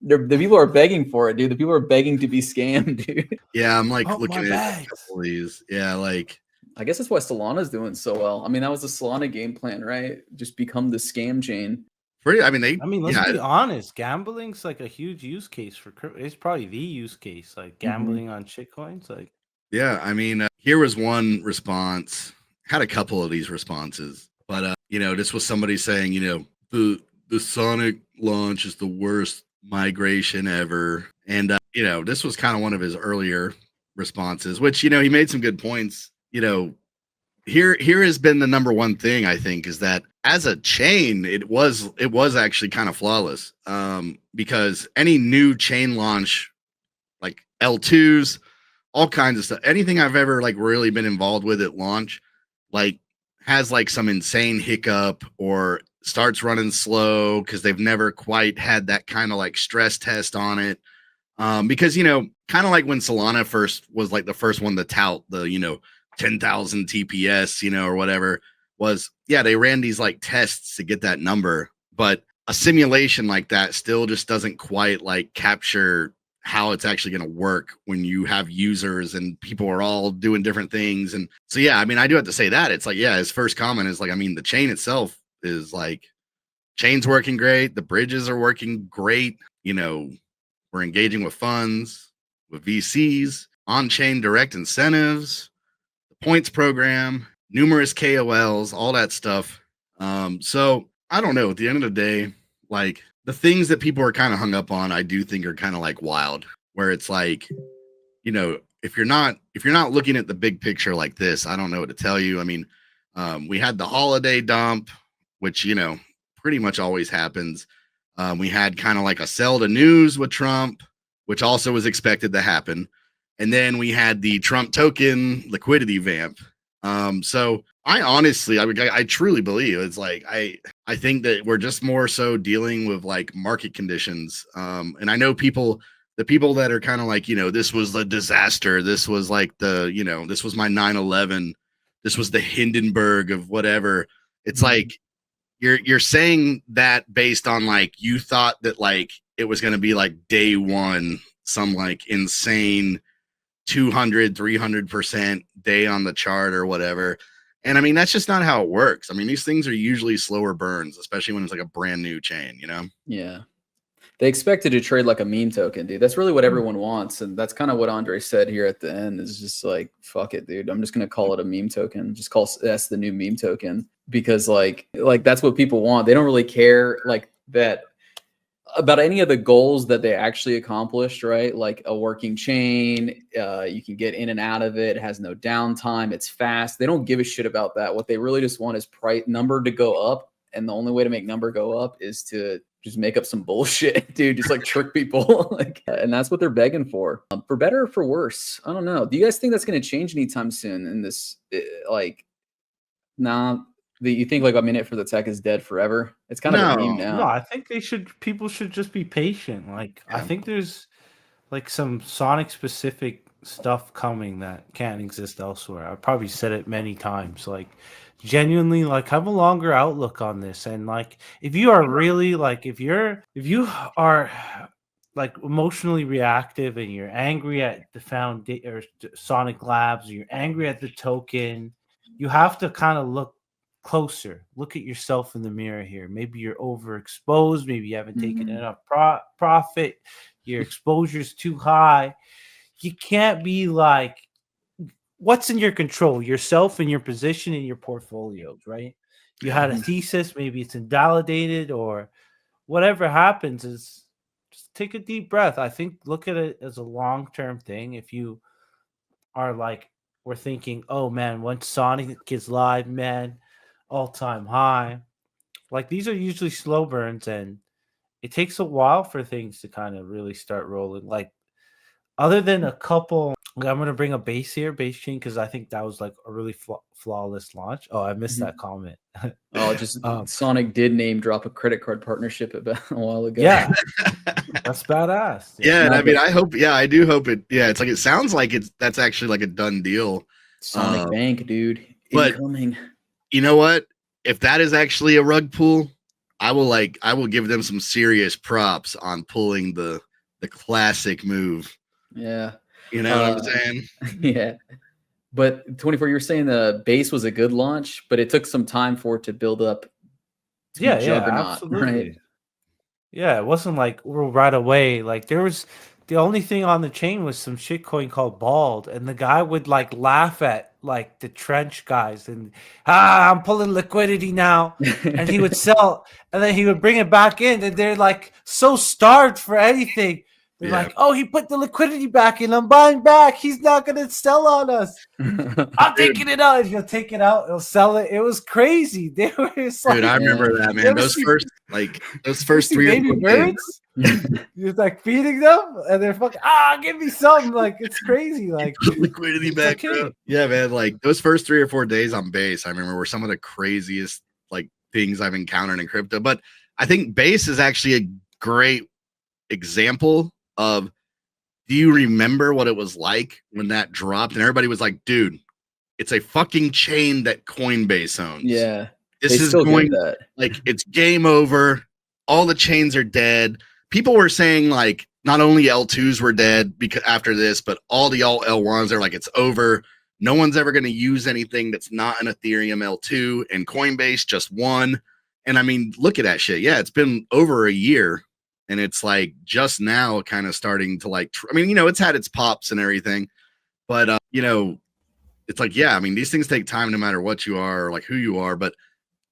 the people are begging for it, dude. The people are begging to be scammed, dude. Yeah, I'm like looking at a couple of these. Yeah, like I guess that's why Solana's doing so well. I mean, that was the Solana game plan, right? Just become the scam chain. Let's be honest. Gambling's like a huge use case for crypto. It's probably the use case, like gambling on shitcoins. Like, yeah, I mean, here was one response. Had a couple of these responses, but this was somebody saying, the Sonic launch is the worst migration ever, and this was kind of one of his earlier responses, which he made some good points. Here has been the #1 thing, I think, is that as a chain, it was actually kind of flawless. Because any new chain launch, like L2s, all kinds of stuff, anything I've ever like really been involved with at launch, like has like some insane hiccup or starts running slow because they've never quite had that kind of like stress test on it. Because kind of like when Solana first was like the first one to tout the 10,000 TPS, or whatever was, they ran these like tests to get that number, but a simulation like that still just doesn't quite like capture how it's actually going to work when you have users and people are all doing different things. And so, yeah, I mean, I do have to say that it's like, yeah, his first comment is like, I mean, the chain itself is like, chain's working great. The bridges are working great. You know, we're engaging with funds, with VCs, on-chain direct incentives, the points program, numerous KOLs, all that stuff. So I don't know. At the end of the day, like the things that people are kind of hung up on, I do think are kind of like wild, where it's like, you know, if you're not looking at the big picture like this, I don't know what to tell you. I mean, we had the holiday dump, which, you know, pretty much always happens. We had kind of like a sell to news with Trump, which also was expected to happen. And then we had the Trump token liquidity vamp. So I honestly, I truly believe it's like, I think that we're just more so dealing with like market conditions. And I know the people that are kind of like, you know, this was the disaster. This was like the, you know, this was my 9/11. This was the Hindenburg of whatever. It's like, you're saying that based on like, you thought that like it was going to be like day one, some like insane 200-300% day on the chart or whatever. And I mean, that's just not how it works. I mean, these things are usually slower burns, especially when it's like a brand new chain, you know? Yeah. They expected to trade like a meme token, dude. That's really what everyone wants. And that's kind of what Andre said here at the end, is just like, fuck it, dude. I'm just going to call it a meme token. Just call that's the new meme token, because like that's what people want. They don't really care like that about any of the goals that they actually accomplished, right? Like a working chain, you can get in and out of it. It has no downtime. It's fast. They don't give a shit about that. What they really just want is price number to go up. And the only way to make number go up is to just make up some bullshit, dude. Just like trick people, like, and that's what they're begging for better or for worse. I don't know. Do you guys think that's going to change anytime soon? In this, like, nah. You think like a minute for the tech is dead forever? It's kind of a meme now. No, I think people should just be patient. Like, I think there's like some Sonic specific stuff coming that can't exist elsewhere. I've probably said it many times. Like, genuinely, like, have a longer outlook on this. And like, if you are really like, if you are like emotionally reactive and you're angry at the or Sonic Labs, or you're angry at the token, you have to kind of look closer. Look at yourself in the mirror here. Maybe you're overexposed. Maybe you haven't taken enough profit. Your exposure's too high. You can't be like, what's in your control? Yourself and your position in your portfolios, right? You had a thesis, maybe it's invalidated, or whatever happens is just take a deep breath. I think look at it as a long-term thing. If you are like, we're thinking, oh man, once Sonic gets live, man, all-time high. Like, these are usually slow burns, and it takes a while for things to kind of really start rolling. Like, other than a couple, I'm going to bring a base chain, because I think that was like a really flawless launch. Oh, I missed that comment. Oh, just Sonic did name drop a credit card partnership about a while ago. Yeah, that's badass. Yeah, and I mean, I do hope it. Yeah, it's like, it sounds like that's actually like a done deal. Sonic Bank, dude, but incoming. You know what? If that is actually a rug pull, I will give them some serious props on pulling the classic move. Yeah. You know what I'm saying? Yeah. But 24, you're saying the base was a good launch, but it took some time for it to build up to juggernaut, absolutely. right? Yeah, it wasn't like right away. Like, there was the only thing on the chain was some shitcoin called Bald, and the guy would like laugh at like the trench guys and I'm pulling liquidity now, and he would sell, and then he would bring it back in, and they're like so starved for anything. They're like, oh, he put the liquidity back in. I'm buying back. He's not gonna sell on us. I'm taking it out. He'll take it out. He'll sell it. It was crazy. They were just like, dude, I remember that, man. Those first 3 baby birds. He was like feeding them, and they're fucking give me some. Like, it's crazy. Like, liquidity back. Okay. Yeah, man. Like, those first 3 or 4 days on base, I remember, were some of the craziest like things I've encountered in crypto. But I think base is actually a great example of, do you remember what it was like when that dropped and everybody was like, dude, it's a fucking chain that Coinbase owns. Yeah. This is going, like, it's game over. All the chains are dead. People were saying like not only L2s were dead because after this, but all L1s, they're like, it's over. No one's ever going to use anything that's not an Ethereum L2, and Coinbase just won. And I mean, look at that shit. Yeah, it's been over a year, and it's like just now kind of starting to like, I mean, it's had its pops and everything, but it's like, yeah, I mean, these things take time no matter what you are or like who you are. But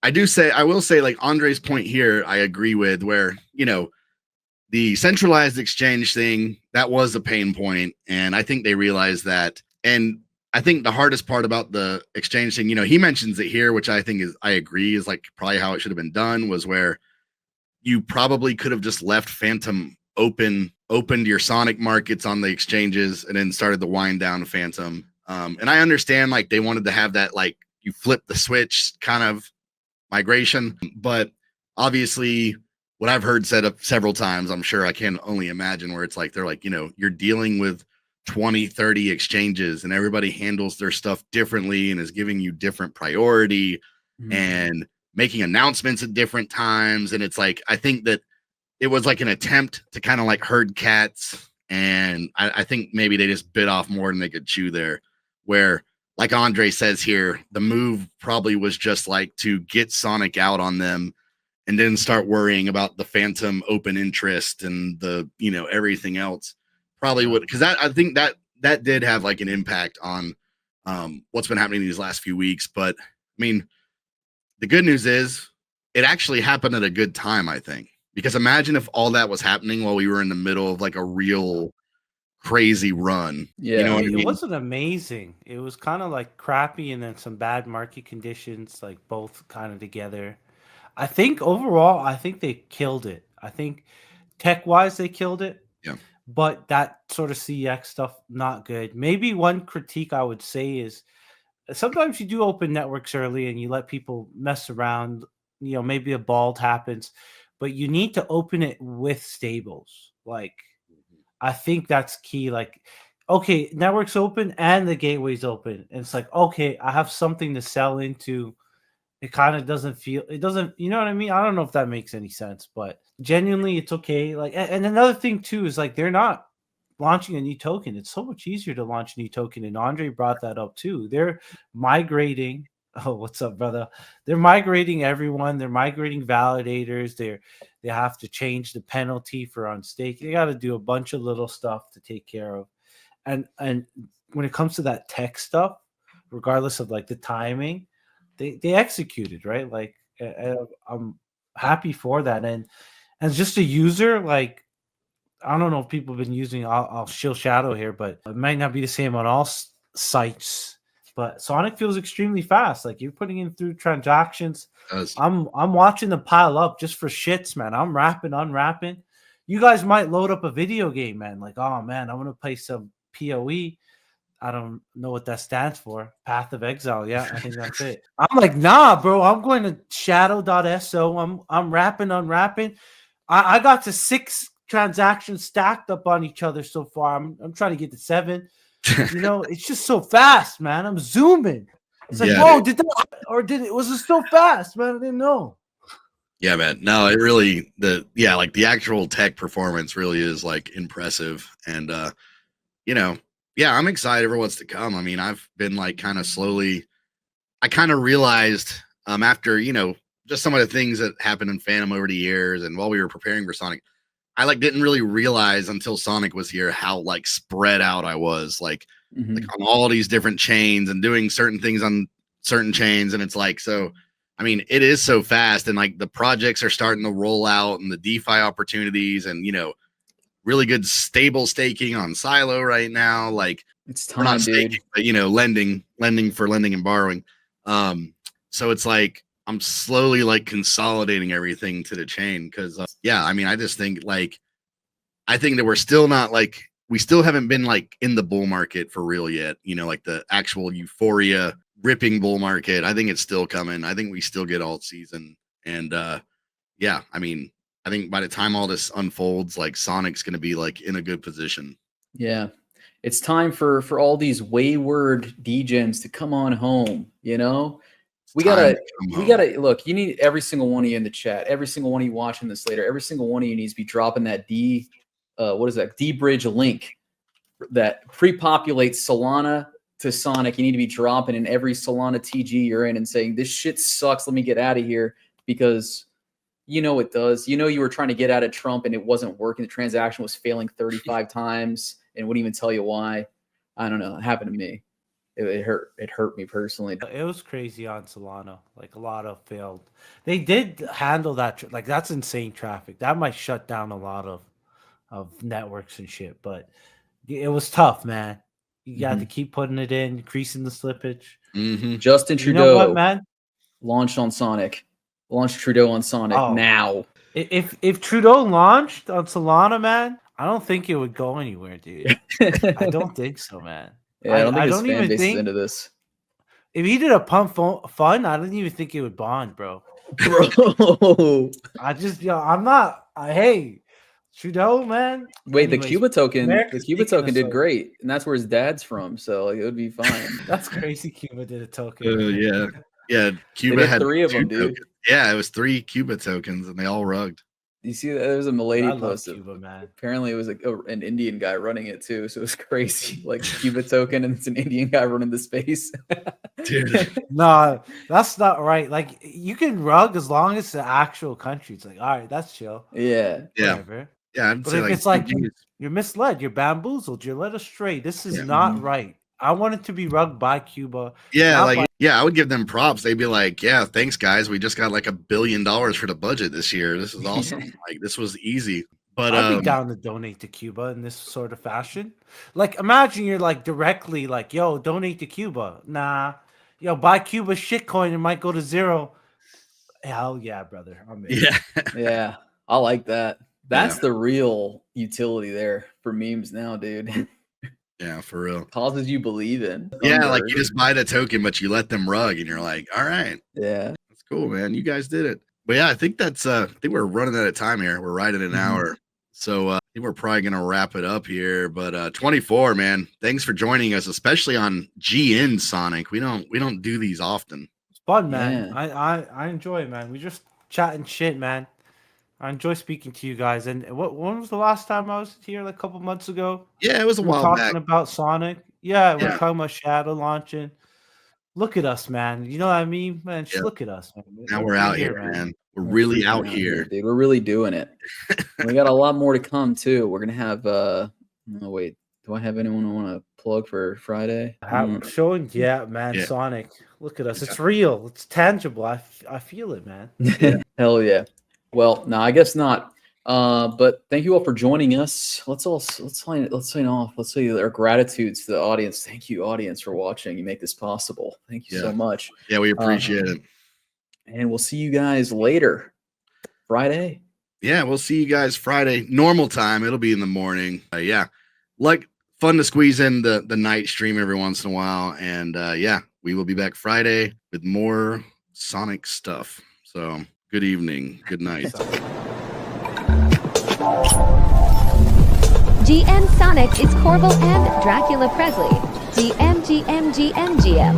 I will say like Andre's point here, I agree with, where, the centralized exchange thing, that was a pain point. And I think they realized that. And I think the hardest part about the exchange thing, he mentions it here, which I agree is like probably how it should have been done, was where you probably could have just left Fantom opened your Sonic markets on the exchanges and then started the wind down Fantom. And I understand like they wanted to have that, like you flip the switch kind of migration, but obviously what I've heard said several times, I'm sure I can only imagine, where it's like, they're like, you're dealing with 20, 30 exchanges and everybody handles their stuff differently and is giving you different priority and making announcements at different times. And it's like, I think that it was like an attempt to kind of like herd cats. And I think maybe they just bit off more than they could chew there, where like Andre says here, the move probably was just like to get Sonic out on them and then start worrying about the Fantom open interest and the, everything else. Probably would, because I think that did have like an impact on what's been happening these last few weeks. But I mean, the good news is it actually happened at a good time, I think, because imagine if all that was happening while we were in the middle of like a real crazy run. Yeah, what I mean? It wasn't amazing. It was kind of like crappy, and then some bad market conditions, like both kind of together. I think overall, I think they killed it. I think tech-wise, they killed it. Yeah. But that sort of CX stuff, not good. Maybe one critique I would say is sometimes you do open networks early and you let people mess around. Maybe a bald happens, but you need to open it with stables. Like, I think that's key. Like, okay, network's open and the gateway's open. And it's like, okay, I have something to sell into. It kind of doesn't, you know what I mean? I don't know if that makes any sense, but genuinely it's okay. Like, and another thing too is like, they're not launching a new token. It's so much easier to launch a new token. And Andre brought that up too. They're migrating. Oh, what's up, brother? They're migrating everyone. They're migrating validators. They have to change the penalty for unstaking. They got to do a bunch of little stuff to take care of. And when it comes to that tech stuff, regardless of like the timing, they executed, right? Like, I'm happy for that. And as just a user, like, I don't know if people have been using, I'll shill shadow here, but it might not be the same on all sites. But Sonic feels extremely fast. Like, you're putting in through transactions. I'm watching them pile up just for shits, man. I'm unwrapping. You guys might load up a video game, man. Like, oh man, I'm gonna play some PoE. I don't know what that stands for. Path of Exile. Yeah, I think that's it. I'm like, nah, bro. I'm going to shadow.so. I'm unwrapping. I got to 6 transactions stacked up on each other so far. I'm trying to get to 7. It's just so fast, man. I'm zooming. It's like, whoa, was it so fast, man? I didn't know. Yeah, man. No, it really, like the actual tech performance really is like impressive. And, yeah, I'm excited for what's to come. I mean, I've been like kind of slowly, I kind of realized after, just some of the things that happened in Fantom over the years and while we were preparing for Sonic, I like didn't really realize until Sonic was here how like spread out I was like on all these different chains and doing certain things on certain chains. And it's like, so, I mean, it is so fast and like the projects are starting to roll out and the DeFi opportunities and, really good stable staking on Silo right now. Like, it's time, we're not dude. staking, but lending for lending and borrowing. So it's like I'm slowly like consolidating everything to the chain because I mean, I just think like I think that we're still not like we still haven't been like in the bull market for real yet. Like the actual euphoria ripping bull market. I think it's still coming. I think we still get alt season and I mean. I think by the time all this unfolds, like Sonic's going to be like in a good position. Yeah. It's time for all these wayward degens to come on home. We gotta look, you need every single one of you in the chat, every single one of you watching this later, every single one of you needs to be dropping that D what is that? D-Bridge link that pre-populates Solana to Sonic. You need to be dropping in every Solana TG you're in and saying, this shit sucks. Let me get out of here, because you know it does. You know you were trying to get out of Trump and it wasn't working. The transaction was failing 35 times and wouldn't even tell you why. I don't know. It happened to me. It hurt. It hurt me personally. It was crazy on Solana. Like a lot of failed. They did handle that. Like that's insane traffic. That might shut down a lot of networks and shit. But it was tough, man. You got to keep putting it in, increasing the slippage. Justin Trudeau, you know what, man? Launched on Sonic. Launched Trudeau on Sonic now. If Trudeau launched on Solana, man, I don't think it would go anywhere, dude. I don't think so, man. Yeah, I don't think his fan base is into this. If he did a pump fun, I don't even think it would bond, bro. Bro, I'm not. Hey, Trudeau, man. Wait, Anyways, the Cuba token. America's The Cuba taking token us did over. great, and that's where his dad's from. So like, it would be fine. That's crazy. Cuba did a token. Yeah. Cuba did had 3 of them, 2 dude. tokens. Yeah, it was 3 Cuba tokens, and they all rugged. You see, there was a Milady I love post. Cuba, man. Apparently, it was an Indian guy running it too. So it was crazy. Like Cuba token, and it's an Indian guy running the space. Dude. No, that's not right. Like you can rug as long as the actual country. It's like, all right, that's chill. Yeah. Whatever. Yeah, I'd But say if like, it's like you're misled, you're bamboozled, you're led astray. This is not right. I want it to be rugged by Cuba. yeah, like I would give them props. They'd be like, yeah, thanks guys. We just got like $1 billion for the budget this year. This is awesome. Like this was easy. But I'd be down to donate to Cuba in this sort of fashion. Like imagine you're like directly like, yo, donate to Cuba. Nah, yo, buy Cuba shitcoin, it might go to 0. Hell yeah, brother. I'm in. Yeah. I like that. That's the real utility there for memes now, dude. Yeah, for real. Causes you believe in. Yeah, like you just buy the token, but you let them rug, and you're like, all right, Yeah. that's cool, man. You guys did it. But yeah, I think that's I think we're running out of time here. We're right at an hour. So I think we're probably gonna wrap it up here. But 24, man, thanks for joining us, especially on GNSONIC. We don't do these often. It's fun, man. Yeah. I enjoy it, man. We just chatting shit, man. I enjoy speaking to you guys. And when was the last time I was here? Like a couple months ago. Yeah, it was a We were while talking back. about Sonic. Yeah, we're Yeah. talking about Shadow launching. Look at us, man. You know what I mean, man? Just Yeah. look at us, man. Now we're out here, man. We're really out here. Dude. We're really doing it. We got a lot more to come too. We're gonna have oh wait, do I have anyone I want to plug for Friday? Showing, yeah, man. Yeah. Sonic. Look at us. It's real. It's tangible. I feel it, man. Hell yeah. Well, no, I guess not. But thank you all for joining us. Let's sign off. Let's say our gratitudes to the audience. Thank you, audience, for watching. You make this possible. Thank you so much. Yeah, we appreciate it. And we'll see you guys later. Friday. Yeah, we'll see you guys Friday. Normal time. It'll be in the morning. Yeah. Like fun to squeeze in the night stream every once in a while. And yeah, we will be back Friday with more Sonic stuff. So good evening. Good night. GNSONIC is Corval and Dracula Presley. GM.